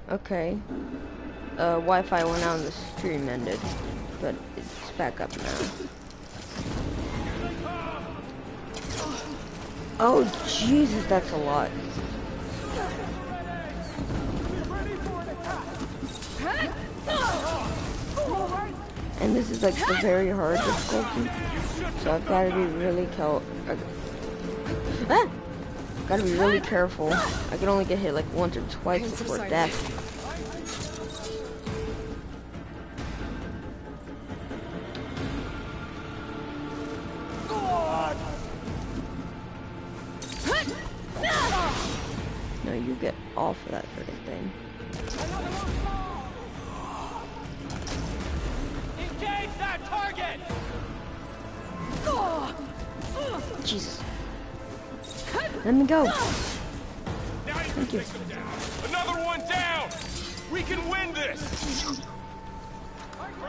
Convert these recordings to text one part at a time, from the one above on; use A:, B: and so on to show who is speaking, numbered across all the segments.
A: Okay. Wi-Fi went out and the stream ended, but it's back up now. Oh, Jesus, that's a lot. And this is like the very hard difficulty, so I've got to be really gotta be really careful. I can only get hit like once or twice before death. No, you get off of that freaking thing.
B: Engage that target!
A: Jesus. Let me go. Thank you.
B: Another one down! We can win this! For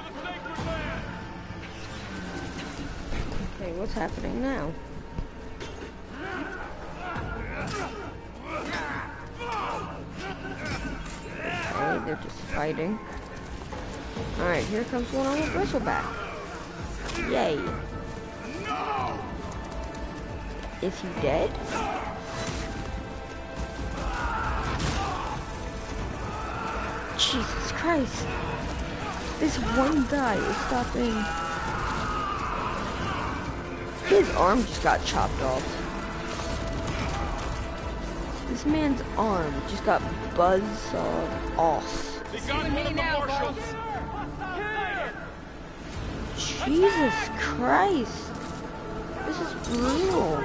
B: the sacred land!
A: Okay, what's happening now? Okay, they're just fighting. Alright, here comes one on the bristleback. Yay. Is he dead? Jesus Christ. This one guy is stopping. His arm just got chopped off. This man's arm just got buzzsawed off.
B: They got one of the marshals!
A: Jesus Christ. This is brutal.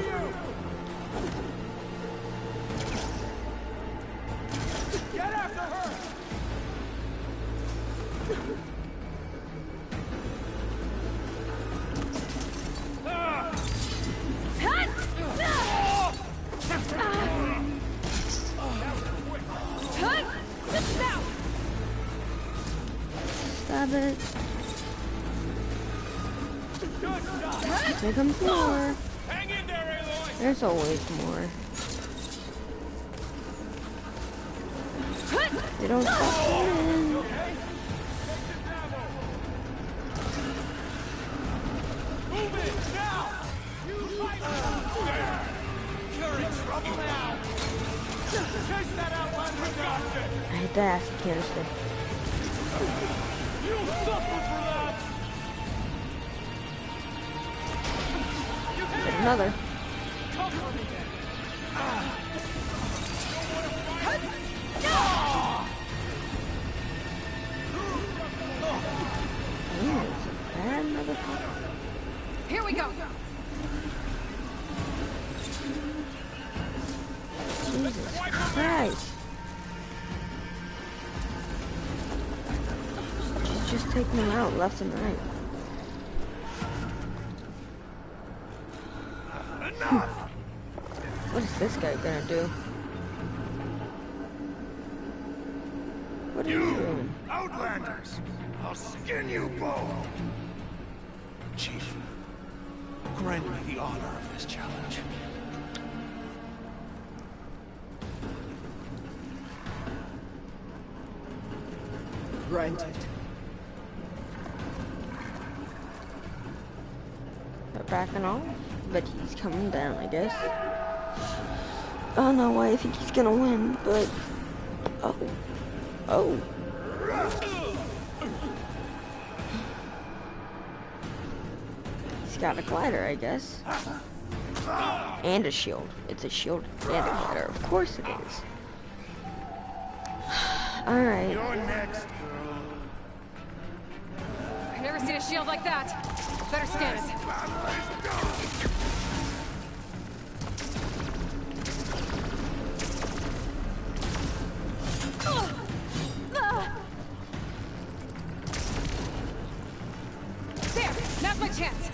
B: Get after her!
A: Stop it. Here comes more.
B: Hang in there, Aloy!
A: There's always more. They don't stop coming.
B: Move it, now! You're in trouble now! Chase that outlander!
A: I hit the acid canister.
B: You'll suffer for that!
A: Hit another.
B: Cover me then!
A: Man, it's a bad motherfucker.
C: Here we go.
A: Jesus Christ. Just taking them out left and right. What is this guy gonna do? What are you doing?
D: Outlanders! I'll skin you both!
E: Chief, grant me the honor of this challenge.
C: Granted.
A: They're backing off, but he's coming down, I guess. I don't know why I think he's gonna win, but... Oh. Oh. He's got a glider, I guess. And a shield. It's a shield and a glider. Of course it is. Alright.
D: You're next, girl.
C: I've never seen a shield like that. Better scan it. There, now's my chance.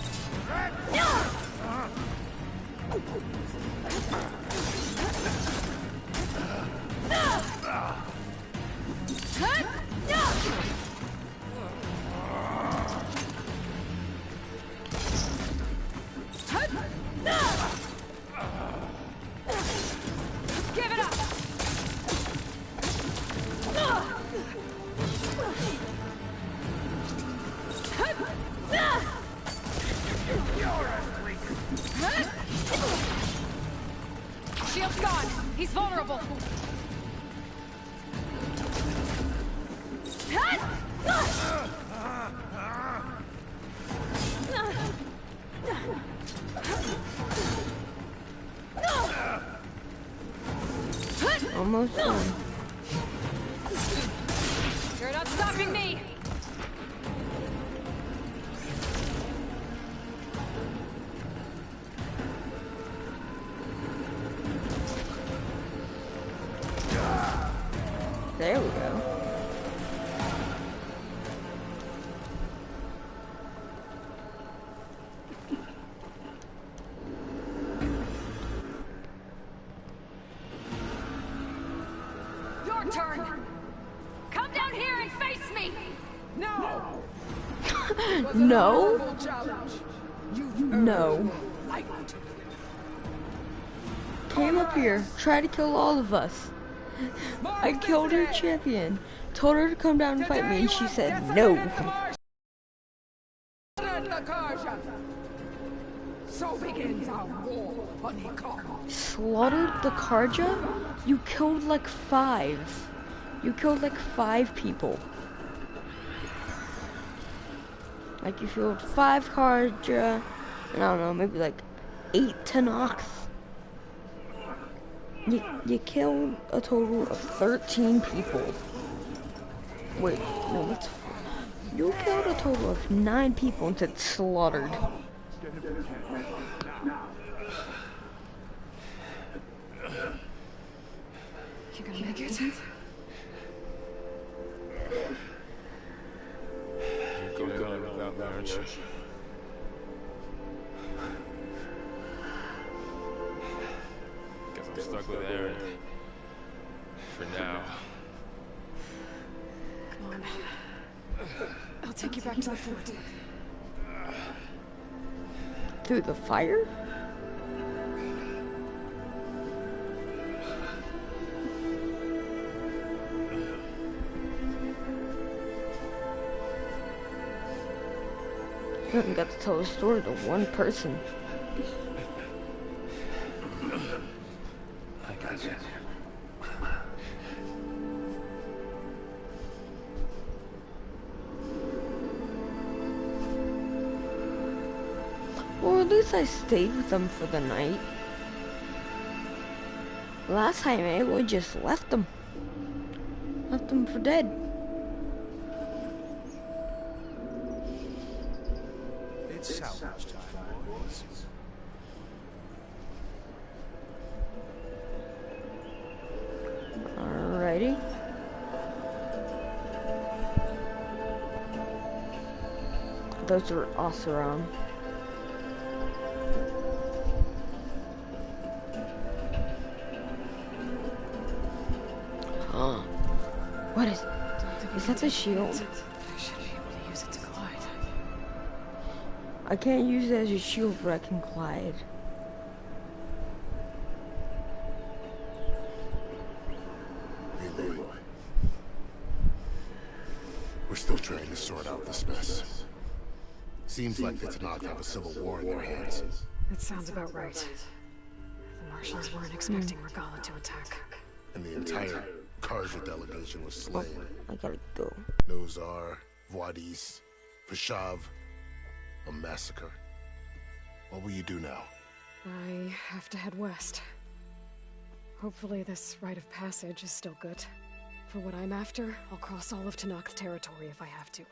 C: He's vulnerable.
A: Almost done.
C: You're not stopping me.
A: There we go.
C: Your turn. Come down here and face me.
F: No!
A: No?
F: Horrible challenge. You've
A: No.
F: light.
A: Came up here, tried to kill all of us. I killed her champion. Told her to come down and fight me, and she said no.
F: So begins our war, honeycomb.
A: Slaughtered the Karja? You killed like 5. You killed like 5 people. Like you killed 5 Karja, and I don't know, maybe like 8 Tanox. You killed a total of 13 people. Wait, no, that's... You killed a total of 9 people and said slaughtered.
C: You gonna make it?
B: You're going without me, aren't you? Guess I'm stuck with Aaron. For now.
C: Come on. I'll take you back to the fort.
A: Through the fire? You haven't got to tell the story to one person.
E: I got you.
A: Or at least I stayed with them for the night. Last time Aloy just left them. Left them for dead.
E: It's salvage time, boys.
A: Alrighty. Those are Oseram. Huh. What is... Is that the shield?
C: I should be able to use it to glide.
A: I can't use it as a shield, but I can glide.
D: Hey, Leroy. We're still trying to sort out this mess. Seems like the Tanakh have a civil war in their hands.
C: That sounds about right. The Marshals weren't expecting Regala to attack.
D: And the entire Karja delegation was slain.
A: I gotta go.
D: Nozar, Voidis, Vashav, a massacre. What will you do now?
C: I have to head west. Hopefully this rite of passage is still good. For what I'm after, I'll cross all of Tanakh's territory if I have to.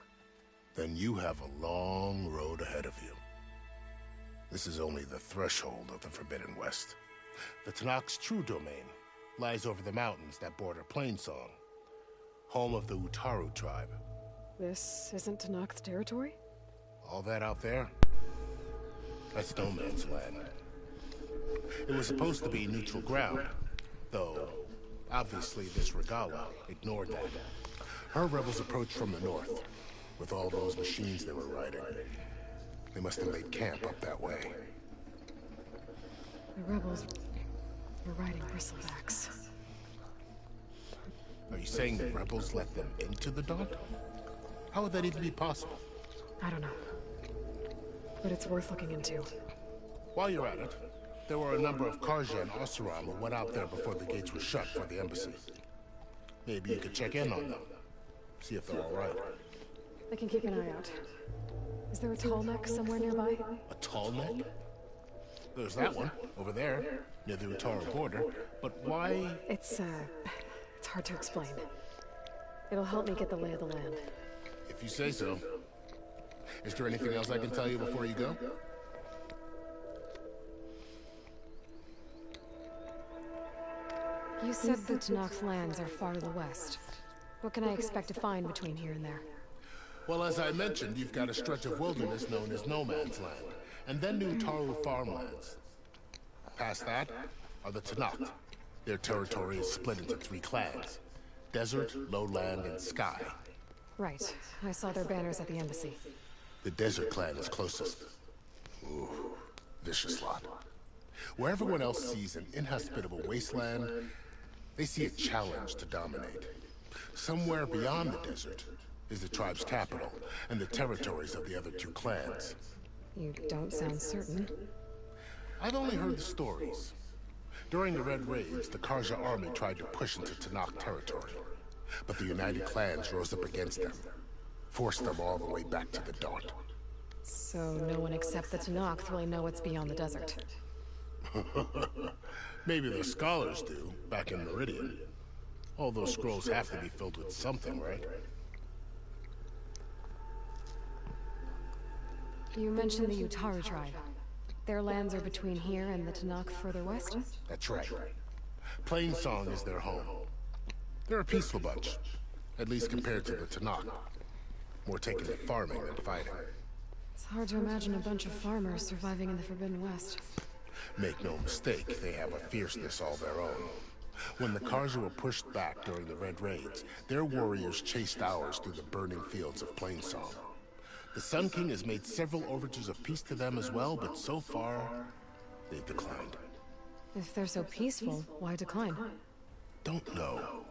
D: Then you have a long road ahead of you. This is only the threshold of the Forbidden West. The Tanakh's true domain lies over the mountains that border Plainsong, home of the Utaru tribe.
C: This isn't Tanakh's territory?
D: All that out there? That's no man's land. It was supposed to be neutral ground, though obviously this Regala ignored that. Her rebels approached from the north, with all those machines they were riding. They must have laid camp up that way.
C: The rebels were riding bristlebacks.
D: Are you saying the rebels let them into the Daunt? How would that even be possible?
C: I don't know. But it's worth looking into.
D: While you're at it, There were a number of Karja and Oseram who went out there before the gates were shut for the embassy. Maybe you could check in on them. See if they're all right.
C: I can keep an eye out. Is there a tall neck somewhere nearby?
D: A tall neck? There's that one, over there, near the Utara border. But why?
C: It's hard to explain. It'll help me get the lay of the land.
D: If you say so. Is there anything else I can tell you before you go?
C: You said the Tenakth lands are far to the west. What can I expect to find between here and there?
D: Well, as I mentioned, you've got a stretch of wilderness known as No Man's Land, and then the Utaru farmlands. Past that are the Tenakth. Their territory is split into 3 clans: Desert, Lowland, and Sky.
C: Right. I saw their banners at the embassy.
D: The Desert clan is closest. Ooh, vicious lot. Where everyone else sees an inhospitable wasteland, they see a challenge to dominate. Somewhere beyond the desert is the tribe's capital and the territories of the other 2 clans.
C: You don't sound certain.
D: I've only heard the stories. During the Red Raids, the Karja army tried to push into Tenakth territory, but the United Clans rose up against them, forced them all the way back to the Daunt.
C: So no one except the Tenakth really know what's beyond the desert.
D: Maybe the scholars do, back in Meridian. All those scrolls have to be filled with something, right?
C: You mentioned the Utaru tribe. Their lands are between here and the Tenakth further west?
D: That's right. Plainsong is their home. They're a peaceful bunch, at least compared to the Tenakth. More taken to farming than fighting.
C: It's hard to imagine a bunch of farmers surviving in the Forbidden West.
D: Make no mistake, they have a fierceness all their own. When the Karja were pushed back during the Red Raids, their warriors chased ours through the burning fields of Plainsong. The Sun King has made several overtures of peace to them as well, but so far, they've declined.
C: If they're so peaceful, why decline?
D: Don't know.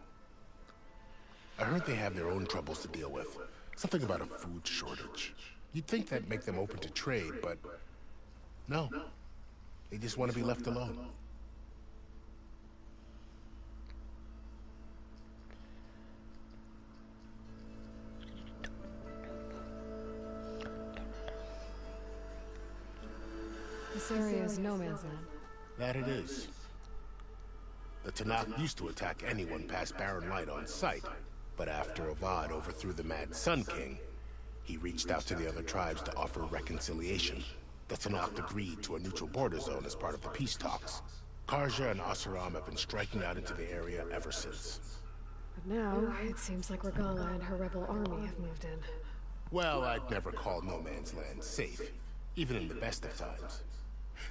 D: I heard they have their own troubles to deal with. Something about a food shortage. You'd think that'd make them open to trade, but no. They just want to be left alone.
C: This area is no man's land.
D: That it is. The Tenakth used to attack anyone past Barren Light on sight, but after Avad overthrew the Mad Sun King, he reached out to the other tribes to offer reconciliation. The Tenakth agreed to a neutral border zone as part of the peace talks. Karja and Oseram have been striking out into the area ever since.
C: But now, it seems like Regala and her rebel army have moved in.
D: Well, I'd never call No Man's Land safe, even in the best of times.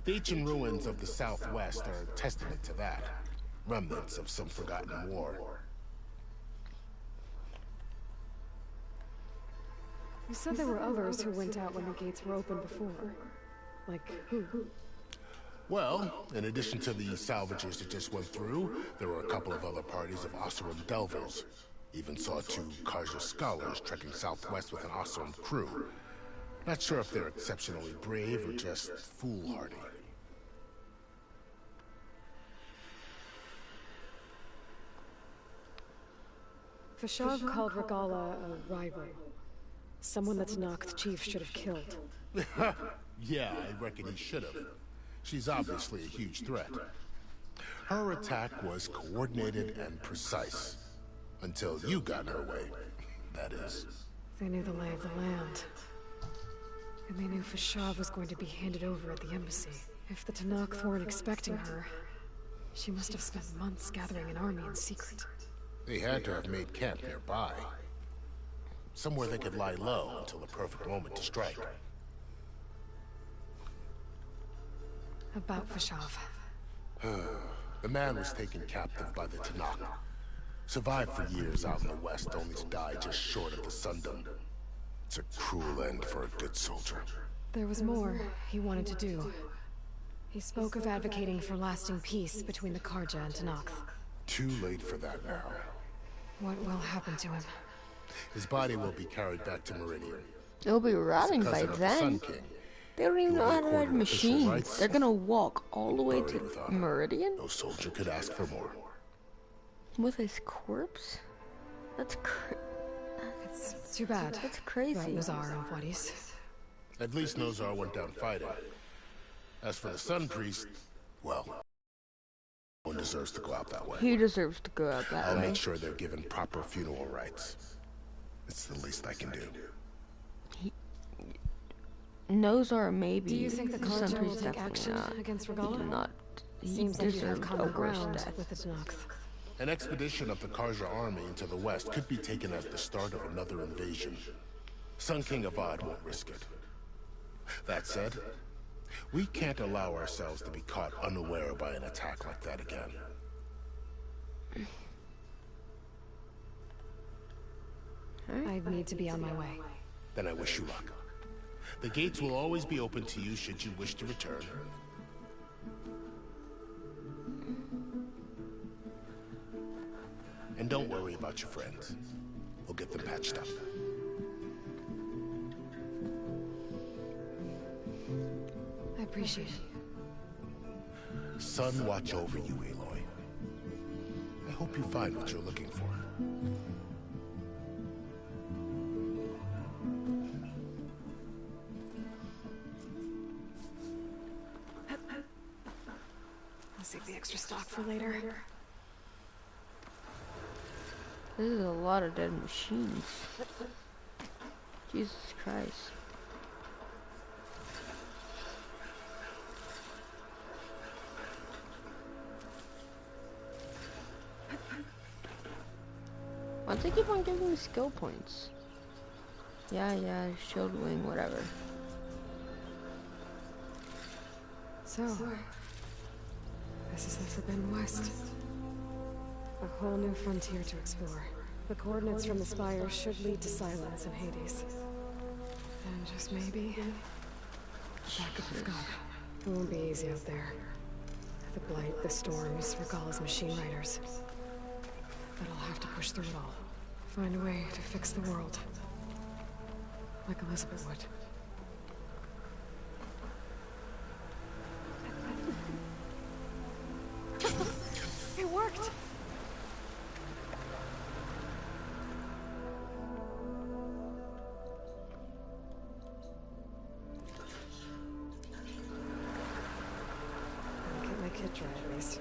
D: The ancient ruins of the Southwest are a testament to that. Remnants of some forgotten war.
C: You said there were others who went out when the gates were open before. Like who?
D: Well, in addition to the salvagers that just went through, there were a couple of other parties of Oseram delvers. Even saw 2 Karja scholars trekking southwest with an Oseram crew. Not sure if they're exceptionally brave or just foolhardy.
C: Fashav called Regala a rival. Someone that Tenakth chief should have killed.
D: Yeah, I reckon he should have. She's obviously a huge threat. Her attack was coordinated and precise. Until you got in her way, that is.
C: They knew the lay of the land. And they knew Fashav was going to be handed over at the embassy. If the Tenakth weren't expecting her, she must have spent months gathering an army in secret.
D: They had to have made camp nearby. Somewhere they could lie low until the perfect moment to strike.
C: About Fashav.
D: The man was taken captive by the Tenakth. Survived for years out in the west, only to die just short of the Sundom. It's a cruel end for a good soldier.
C: There was more he wanted to do. He spoke of advocating for lasting peace between the Karja and Tenakth.
D: Too late for that now.
C: What will happen to him?
D: His body will be carried back to Meridian.
A: It'll be rotting
D: As a
A: by
D: cousin of the Sun
A: then.
D: King,
A: They don't even
D: You'll
A: know
D: be
A: how to ride
D: accorded official
A: machines.
D: rights,
A: They're gonna walk all the way
D: buried
A: to
D: with honor.
A: Meridian
D: No soldier could ask for more.
A: with his corpse? That's
C: It's too bad.
A: That's crazy.
C: About Nazar and what he's...
D: At least Nozar went down fighting. As for the Sun Priest, well, no one deserves to go out that way.
A: He deserves to go out that
D: I'll
A: way.
D: make sure they're given proper funeral rites. It's the least I can do.
A: Nozar maybe.
C: Do you think the
A: Sun
C: Conjure will
A: Priest
C: take
A: definitely
C: action
A: not.
C: against
A: He
C: Regala?
A: did not. He
C: Seems like you have
A: deserved a
C: common
A: worse
C: ground
A: death.
C: with the Tenakth.
D: An expedition of the Karja army into the west could be taken as the start of another invasion. Sun King Avad won't risk it. That said, we can't allow ourselves to be caught unaware by an attack like that again.
C: I'd need to be on my way.
D: Then I wish you luck. The gates will always be open to you should you wish to return. And don't worry about your friends. We'll get them patched up.
C: I appreciate it.
D: Sun watch over you, Aloy. I hope you find what you're looking for.
C: I'll save the extra stock for later.
A: This is a lot of dead machines. Jesus Christ. Why do they keep on giving me skill points? Yeah, shield wing, whatever.
C: So, this is the Forbidden West. A whole new frontier to explore. The coordinates from the spire should lead to silence in Hades. And just maybe, backup of God. It won't be easy out there. The blight, the storms, Regala's machine riders. But I'll have to push through it all. Find a way to fix the world. Like Elizabeth would. It worked! I'll get my kit dry at least.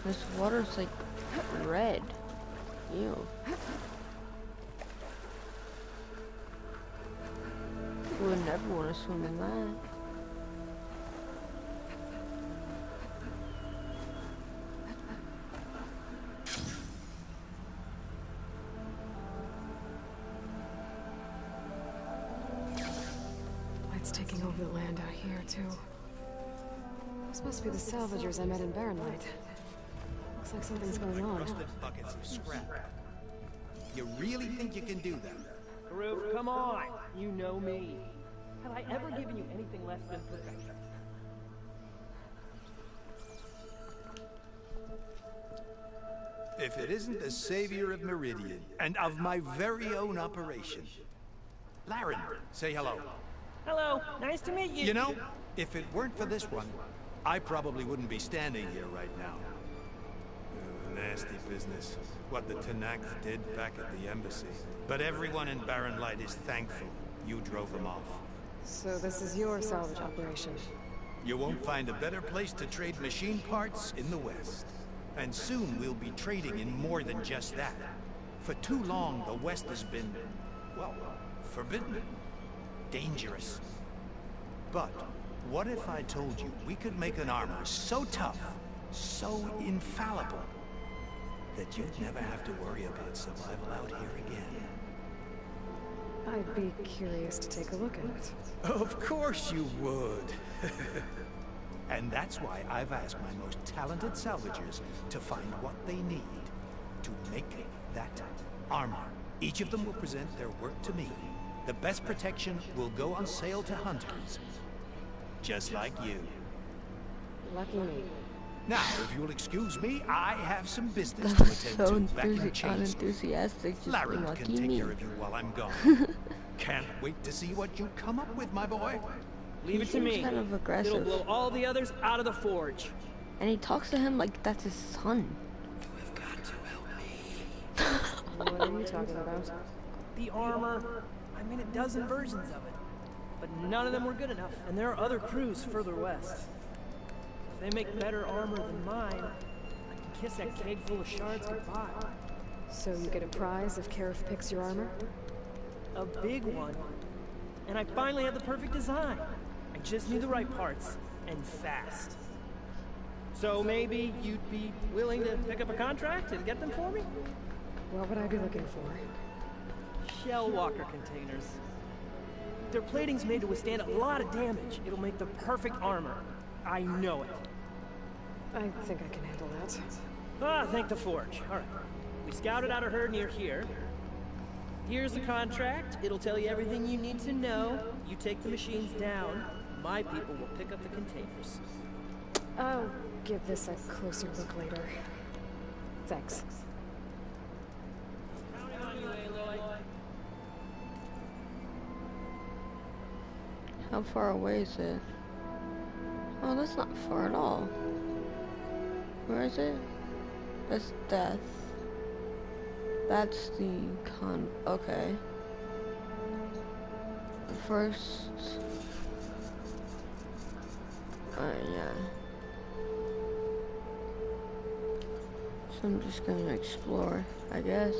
A: This water's like red. Ew. I would never want to swim in that.
C: Light's taking over the land out here, too. This must be the salvagers I met in Barren Light. Looks like something's going on.
E: Rusted buckets of scrap. You really think you can do that?
G: Karuk, come on! You know me. Have I ever given you anything less than perfection?
E: If it isn't the savior of Meridian, and of my very own operation. Laren, say hello.
G: Hello, nice to meet you.
E: You know, if it weren't for this one, I probably wouldn't be standing here right now. Nasty business, what the Tenakth did back at the embassy. But everyone in Barren Light is thankful you drove them off.
C: So this is your salvage operation.
E: You won't find a better place to trade machine parts in the West. And soon we'll be trading in more than just that. For too long, the West has been, well, forbidden. Dangerous. But what if I told you we could make an armor so tough, so infallible, that you'd never have to worry about survival out here again?
C: I'd be curious to take a look at it.
E: Of course you would. And that's why I've asked my most talented salvagers to find what they need to make that armor. Each of them will present their work to me. The best protection will go on sale to hunters. Just like you.
C: Lucky me.
E: Now, if you'll excuse me, I have some business
A: That
E: to
A: was
E: attend
A: so
E: to back in Chains.
A: unenthusiastic, just
E: Laren can
A: lucky
E: take
A: me.
E: care of you while I'm gone. Can't wait to see what you come up with, my boy.
G: Leave it to me.
A: Kind of
G: It'll
A: aggressive.
G: blow all the others out of the forge.
A: And he talks to him like that's his son.
C: What are you talking about?
G: The armor. I made a dozen versions of it. But none of them were good enough, and there are other crews further west. If they make better armor than mine, I can kiss that keg full of shards goodbye.
C: So you get a prize if Karif picks your armor?
G: A big one. And I finally have the perfect design. I just need the right parts, and fast. So maybe you'd be willing to pick up a contract and get them for me?
C: What would I be looking for?
G: Shell walker containers. Their plating's made to withstand a lot of damage. It'll make the perfect armor. I know it.
C: I think I can handle that.
G: Ah, thank the forge. All right. We scouted out a herd near here. Here's the contract. It'll tell you everything you need to know. You take the machines down. My people will pick up the containers.
C: I'll give this a closer look later. Thanks.
A: How far away is it? Oh, that's not far at all. Where is it? That's death. That's the okay. First. Yeah. So I'm just gonna explore, I guess.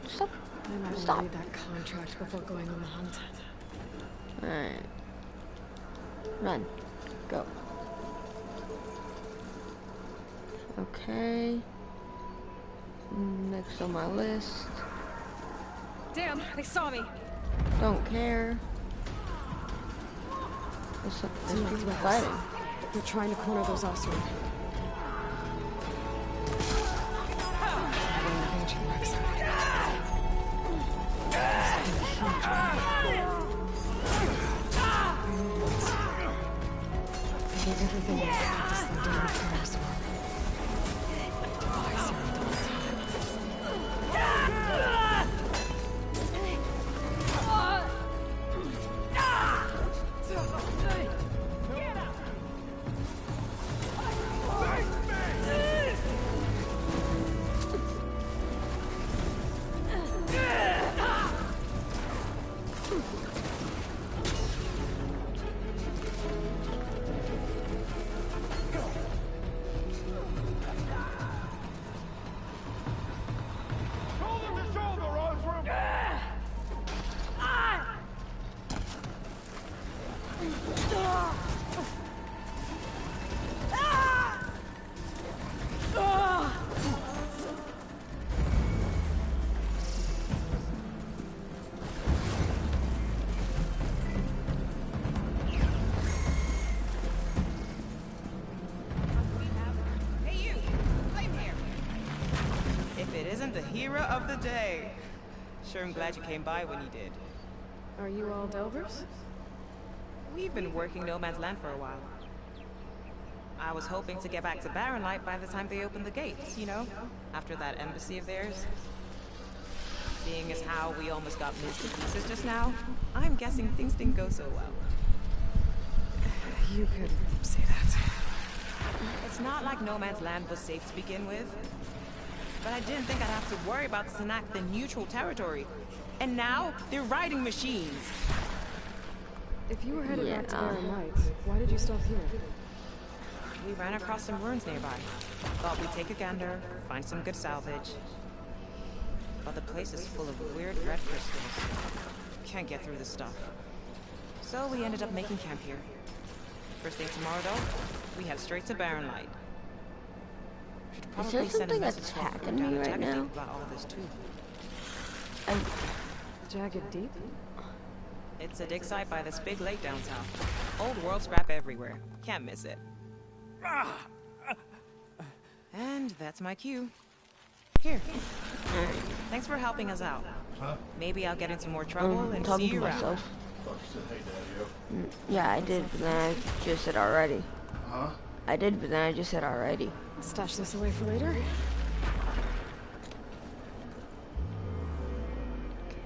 A: Stop.
C: I might
A: Stop.
C: read that contract before going on the hunt.
A: Alright. Run. Go. Okay. Next on my list.
C: Damn, they saw me.
A: Don't care. There's people fighting.
C: They're trying to corner those Osir. Everything is just slow down for us.
H: The hero of the day. Sure, I'm glad you came by when you did.
C: Are you all Delvers?
H: We've been working No Man's Land for a while. I was hoping to get back to Barren Light by the time they opened the gates, you know? After that embassy of theirs. Seeing as how we almost got minced to pieces just now, I'm guessing things didn't go so well.
C: You could say that.
H: It's not like No Man's Land was safe to begin with. But I didn't think I'd have to worry about Sanak, the neutral territory. And now, they're riding machines.
C: If you were headed back to Barren Light, why did you stop here?
H: We ran across some ruins nearby. Thought we'd take a gander, find some good salvage. But the place is full of weird red crystals. Can't get through this stuff. So we ended up making camp here. First thing tomorrow, though, we head straight to Barren Light.
A: Is there something attacking me right now?
H: About all this too.
C: Jagged Deep?
H: It's a dig site by this big lake downtown. Old world scrap everywhere. Can't miss it. And that's my cue. Here. Thanks for helping us out. Maybe I'll get into more trouble and see
A: talking to
H: you around.
A: myself. Yeah, I did, but then I just said already. I did, but then I just said already.
C: Stash this away for later.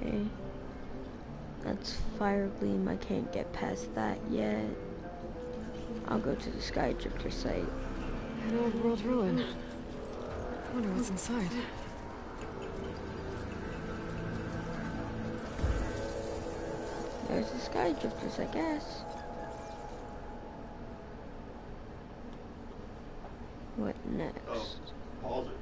A: Okay. That's Fire Gleam. I can't get past that yet. I'll go to the Sky Drifter site.
C: An old world ruin. I wonder what's inside.
A: There's the Sky Drifters, I guess. What next?
I: Pause it.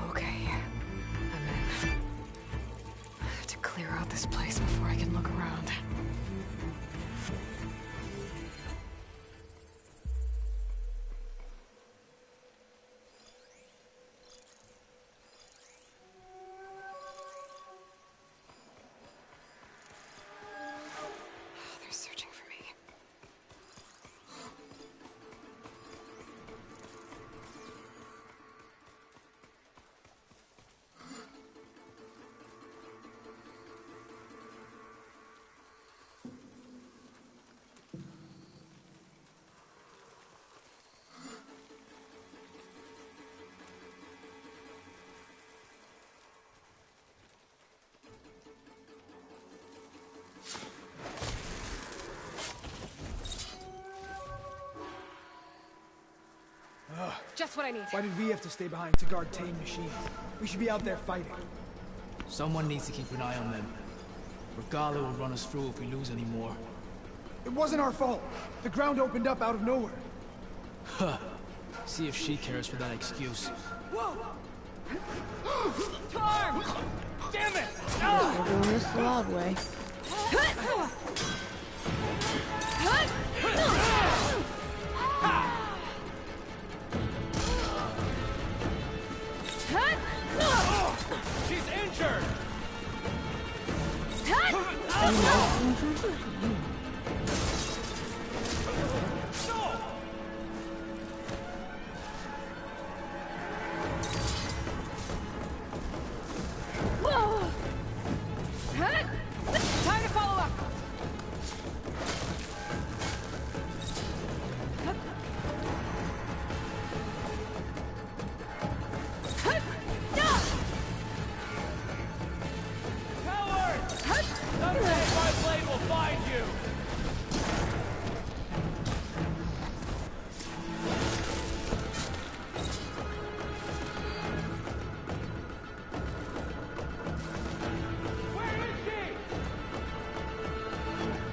C: Okay, I'm in. I have to clear out this place before I can look around. They're searching for me. Just what I need.
J: Why did we have to stay behind to guard tame machines? We should be out there fighting.
K: Someone needs to keep an eye on them. Regala will run us through if we lose any more.
J: It wasn't our fault. The ground opened up out of nowhere.
K: Huh. See if she cares for that excuse.
J: Whoa!
G: Time! Damn it!
A: We're doing this the loud way.
B: She's injured!
C: Time to follow up.
B: Coward! Someday my blade will find you! Where is she?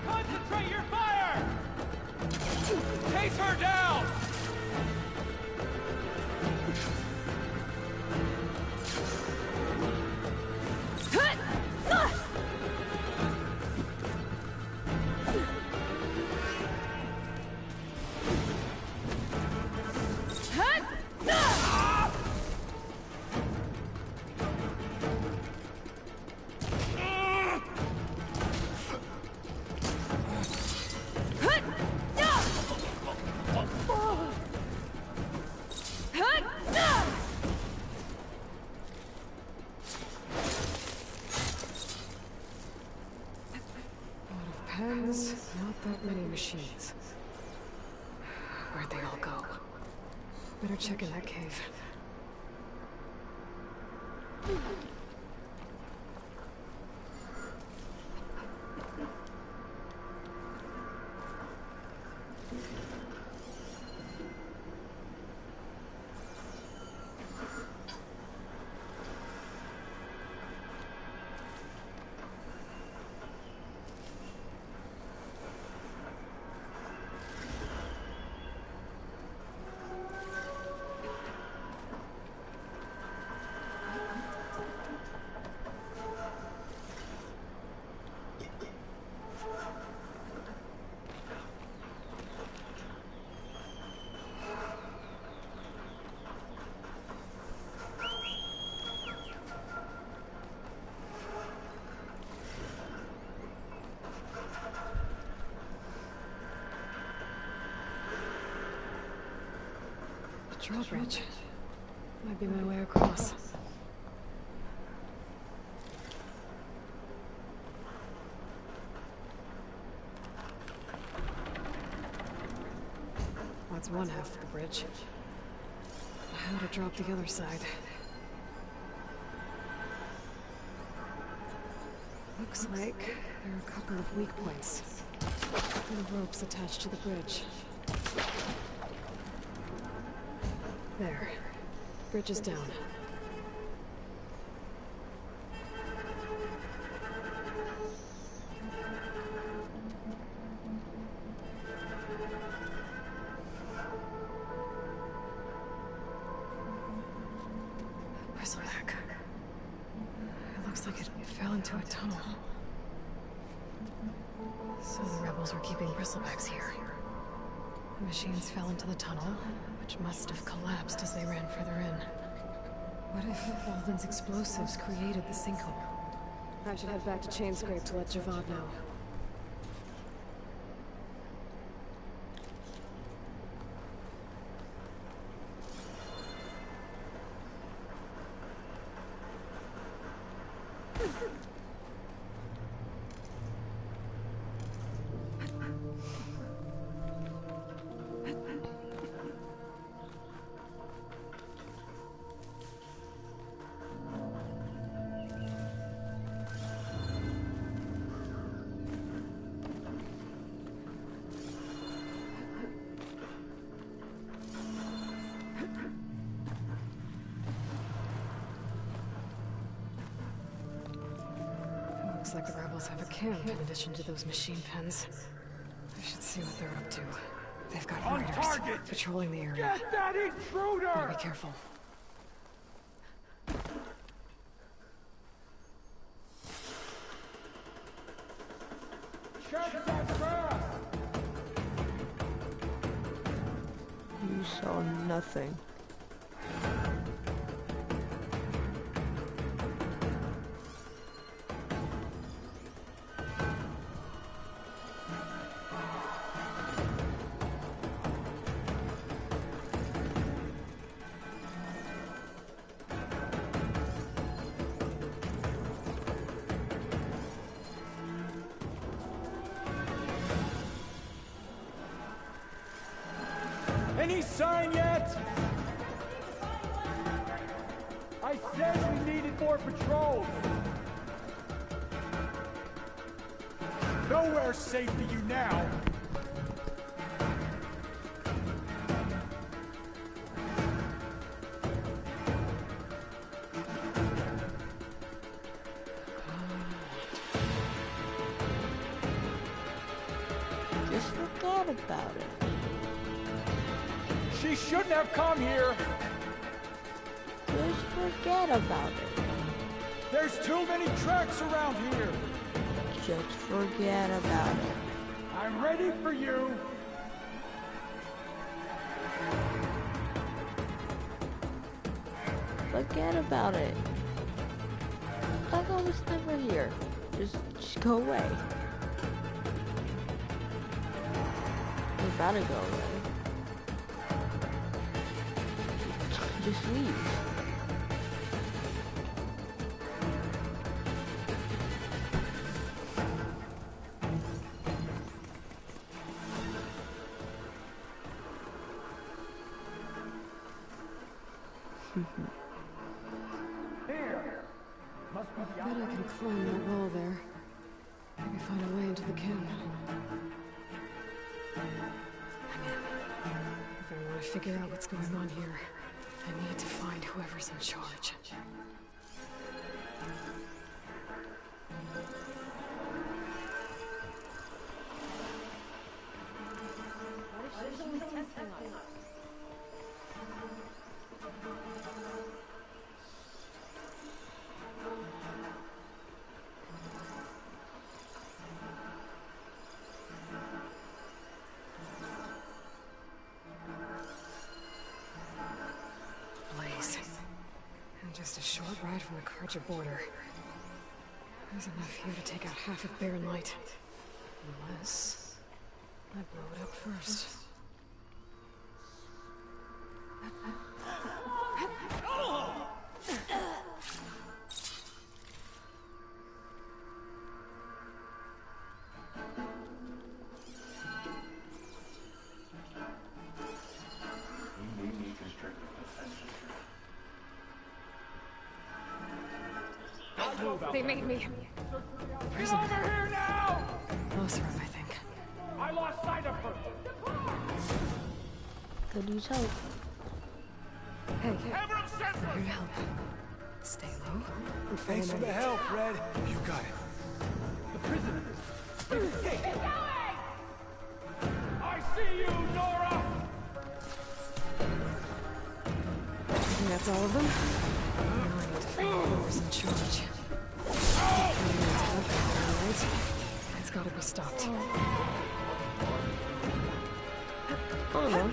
B: Concentrate your fire! Chase her down!
C: Pens, not that many machines. Where'd they all go? Better check in that cave. Drawbridge. Might be my way across. That's one half of the bridge. How to drop the other side? Looks like there are a couple of weak points. And ropes attached to the bridge. There. Bridge is down. Bristleback. It looks like it fell into a tunnel. So the rebels were keeping bristlebacks here. The machines fell into the tunnel, which must have collapsed as they ran further in. What if Walden's explosives created the sinkhole? I should head back to Chainscrape to let Javad know. Looks like the rebels have a camp in addition to those machine pens. I should see what they're up to. They've got raiders patrolling the area.
B: Get that intruder!
C: Better be careful.
B: Check that first!
A: You saw nothing.
B: Any sign yet? I said we needed more patrols. Nowhere's safe for you now.
A: Just forgot about it.
F: She shouldn't have come here.
A: Just forget about it.
F: There's too many tracks around here.
A: Just forget about it.
F: I'm ready for you.
A: Forget about it. Like I was never here. Just go away. You're about to go away. Just leave.
C: I bet I can climb that wall there. Maybe find a way into the camp. If I want to figure out what's going on here, I need to find whoever's in charge. Just a short ride from the Carja border. There's enough here to take out half of Barren Light. Unless I blow it up first. They made me.
F: Get over here now!
C: Closer, I think.
F: I lost sight of her.
A: Could use help.
C: Hey,
F: Have her
C: I'm here to help. Stay low. And
F: Thanks for the help, Red. You got it. The prisoner. Get going! I see you, Nora!
C: I think that's all of them. Now I need to find out whoever's in charge. It's gotta be stopped.
A: Oh no.